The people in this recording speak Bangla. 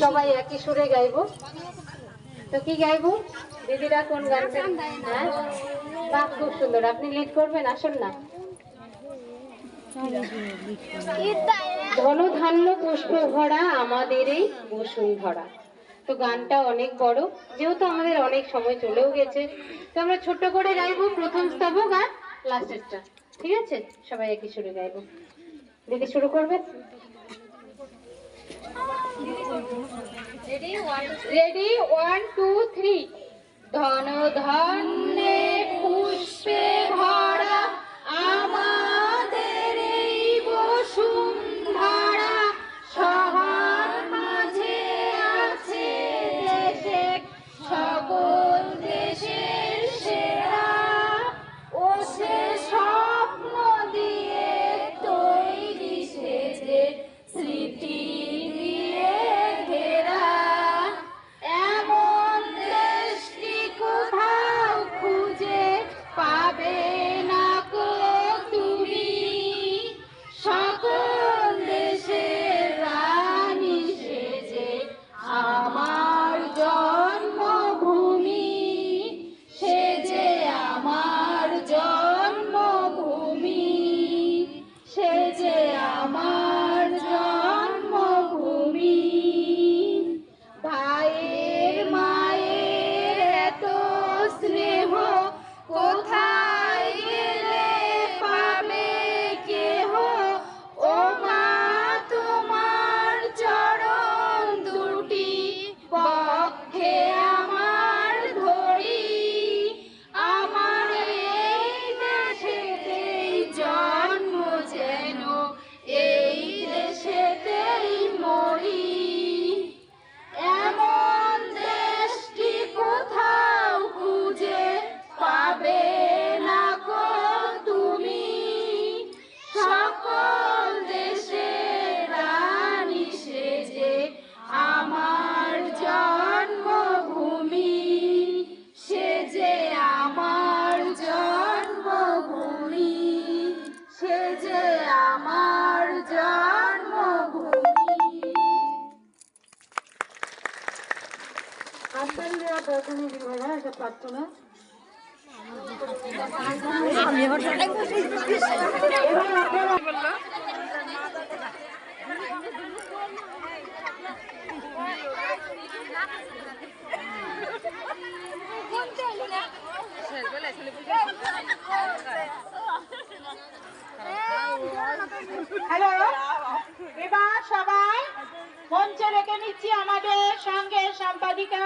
সবাই একই সুরে গাইবো। তো কি গাইবো দিদিরা, কোন গানটা? হ্যাঁ বাহ, খুব সুন্দর। আপনি লিড করবেন, আসুন না। ধনধান্য পুষ্প ভরা আমাদের এই বসুন্ধরা। তো গানটা অনেক বড়, যেহেতু আমাদের অনেক সময় চলেও গেছে, তো আমরা ছোট্ট করে গাইবো প্রথম স্তবক আর লাস্টেরটা। ঠিক আছে, সবাই একই সুরে গাইবো। দিদি শুরু করবেন। রেডি, 1 2 3। ধন ধান্যে পুষ্পে ভরা আমাদের এই বসুন্ধরা, সবার মাঝে আছে দেশে সকল দেশের সেরা, ও সে স্বপ্ন দিয়ে তৈরি সেজে স্মৃতি দিয়ে ঘেরা, এমন দেশটি কোথাও খুঁজে পাবে না কো তুমি, সকল দেশের রানী সেজে আমার জন্মভূমি, সেজে আমার জন্মভূমি, সেজে আমার জন্মভূমি। ভাইয়ের মায়ের এত স্নেহ কোথায় গেলে পাবে কেহ, ও মা তোমার চরণ দুটি বক্ষে আমার ধরি, আমার এই দেশেতেই জন্ম যেন এই দেশেতেই মরি, এমন দেশটি কোথাও খুঁজে পাবে না কো তুমি, সকল দেশের রানী সেজে আমার জন্মভূমি, সেজে আমার জন্মভূমি, সেজে আমার জন্মভূমি। আন্তরিক দর্শনী বিভাগা এটা প্রার্থনা। হ্যালো, এবার সবাই মঞ্চে রেখে নিচ্ছি আমাদের সঙ্গে সম্পাদিকা